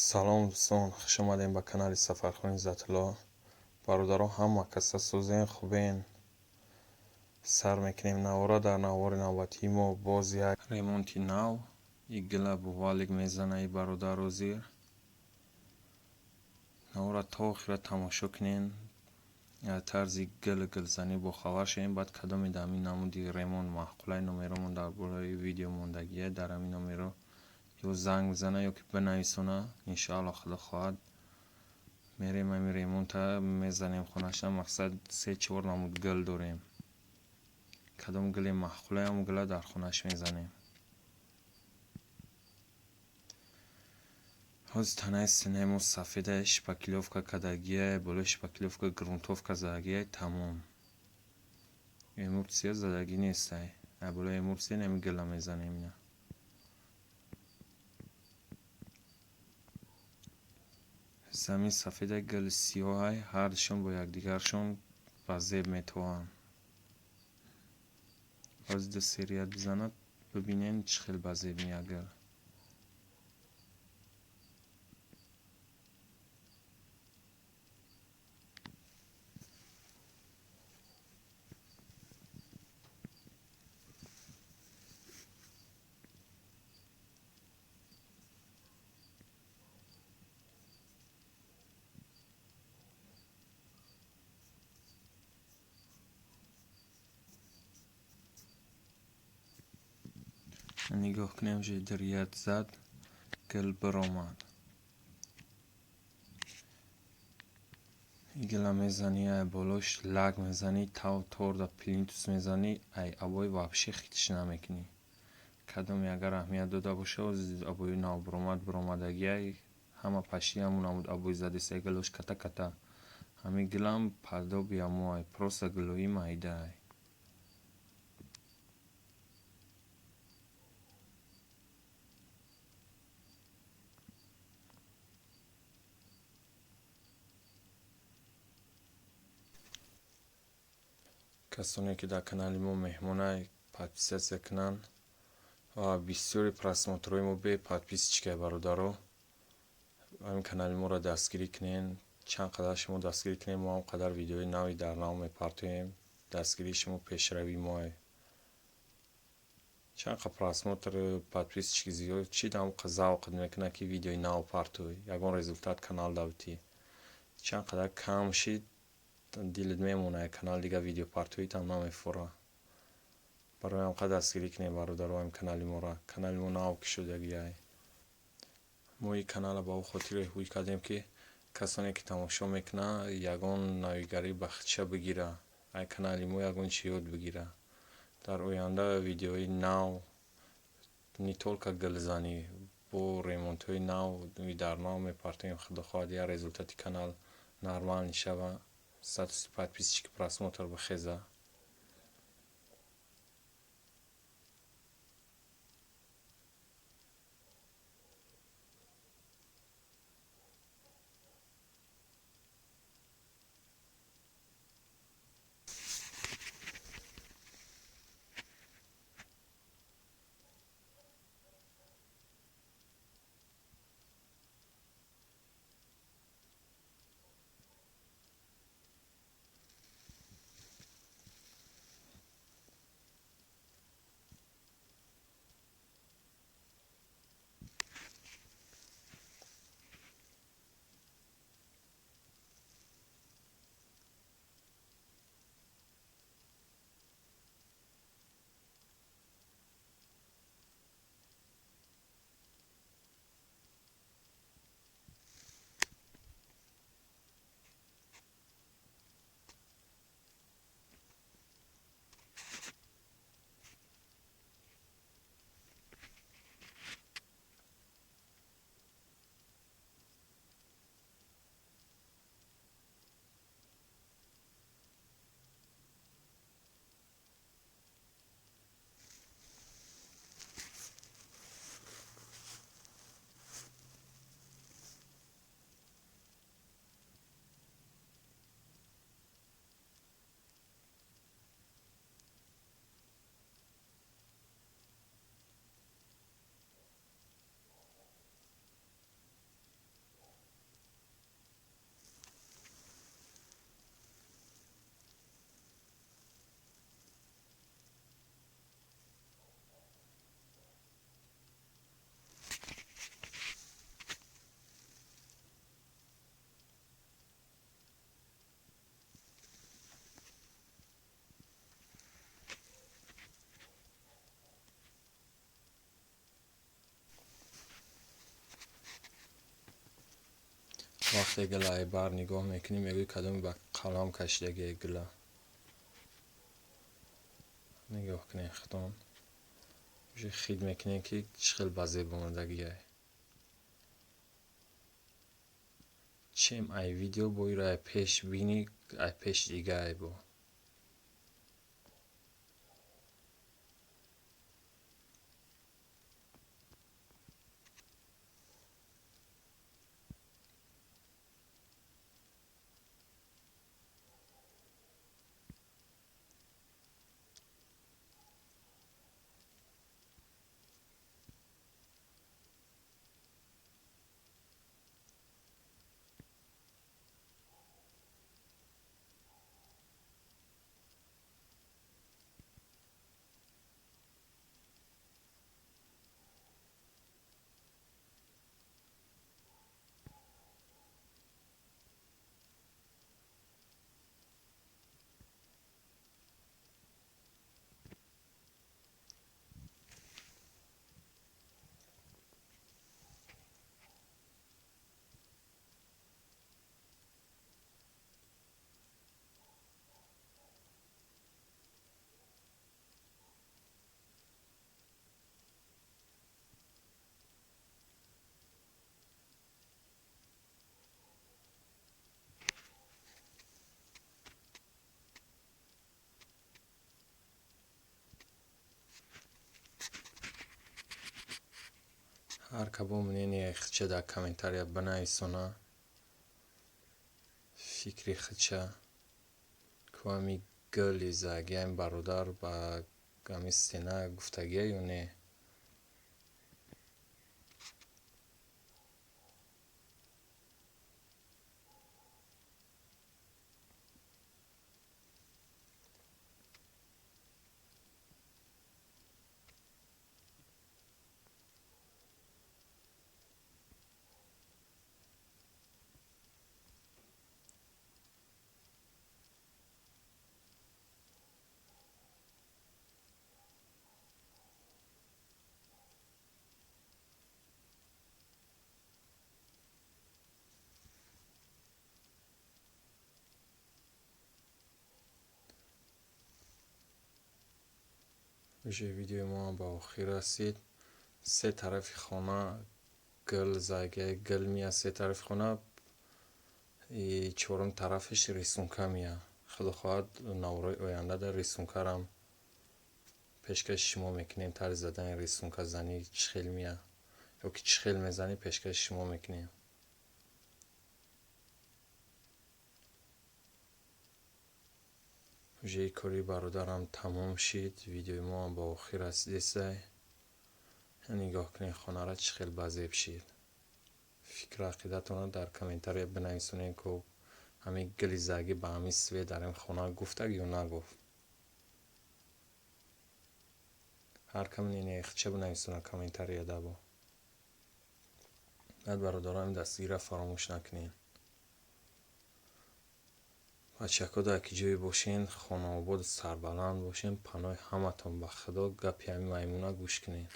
салом дӯстон, хуш омадем ба канали сафархони Иззатулло. бародаро ҳама каса сӯзен хубен. сар мекунем навора дар навори навбатии мо боз як ремонти нав. игила бувалик мезана и бародар озир. навора то охира тамошо кунен. тарзи гилзанӣ бохабар шавем баъд кадоме дар ҳамин намуди ремонт маъқулаи номеромон дар бораи видео мондагие дар ҳамин номеро ё занг бизана ё ки бинависона. иншоалло худо хоҳад мерем ҳамин ремонта мезанем хонаша. мақсад 3-4 намуд гил дорем. кадом гили маъқуле ҳам гила дар хонаш мезанем. ҳоз танаи синемо сафеда шпаклёвка кадагия боло шпаклёвка грунтовка задагия тамом. эмурсия задагӣ нестай. боло эмурсия нами гила мезанем. ина замин сафеда гили сиёҳай ҳардушон бо якдигаршон ба зеб метавонанд. ҳоз ду серия бизанад бибинем чӣ хел ба зеб меяд гил. нигоҳ кунем ҷои дирят зад гил биромад. игила мезанӣ ай болош лак мезанӣ тав торда плинтус мезанӣ ай абой вабши хитиш намекунӣ. кадом ягар аҳамият дода боша абои нав биромадагиай ҳама пашти ҳамун намуд абой задеса гилош ката ката ҳамин гилам падоби ҳамоай просто гилои майдаай. касоне ки дар канали мо меҳмонай подписатсия кунанд ва бисёри просмотрҳои мо бе подписчикай бародаро. ҳамин канали моро дастгирӣ кунен. чанд қадар шумо дастгирӣ кунем мо ҳам қадар видеои нави дар нав мепартоем. дастгирии шумо пешравии моe. чанд қа просмотр подписчики зиёд чӣ дамоқа завқат мекунад ки видеои нав партоӣ ягон результат канал давтӣ. чанд қадар кам шид дилит мемонад канал дига видео партоитам намефора. барои ҳамқа дастгирӣ кунем бародаро ҳамин канали моро. канали мо нав ки шудагиай. мо ин канала ба ӯ хотире ҳуй кардем ки касоне ки тамошо мекунанд ягон навигарӣ ба худша бигира. ай канали мо ягон чӣ ёд бигира. дар оянда видеои нав не толка гилзанӣ бо ремонтҳои нав дар нав мепартоем. худо хоҳад як результати канал нормал шава. статуси подписчики просмотр бихеза. وقتی گلای بر نگاه میکنی میگوی کدوم با قلم کشیدگی گلا. نگاه کنی خطان بشه خید میکنی که چخل بازی بماندگیه. چیم ای ویدیو بوی را پیش بینی ای پیش دیگه ای بو. هر کبو منینی خچه در کامنتاریا بنویسونا فکری خچه که همی گلی زاگی هم برادر با گمی سینه گفتگی یا نه. بشه ویدیو ما با آخر رسید. سه طرف خانه گل زاگی گل میاد، سه طرف خانه چهارم طرفش ریسونکه میاد. خدا خواهد نوروی آینده در ریسونکه هم پیشکش شما میکنیم. طرز زدن ریسونکه زنی چخیل میاد یا که چخیل میزنی پیشکش شما میکنیم. بشه کاری برادرم تمام شد. ویدیو ما با آخر رسیده. نگاه کنید خانه را چخیل بازی بشید. فکر عقیدتون در کامنتاری بنویسونین که همین گلی زاگی با همین سوی در این خانه گفته یا نگفت. هر کم اینه خچه بنویسونه کامنتاری دابا. بعد برادران دستی را فراموش نکنین. بچه‌ها در که جایی باشین خانه آباد سربلند باشین. پناه همتون به خدا. گپی همین میمونه گوش کنین.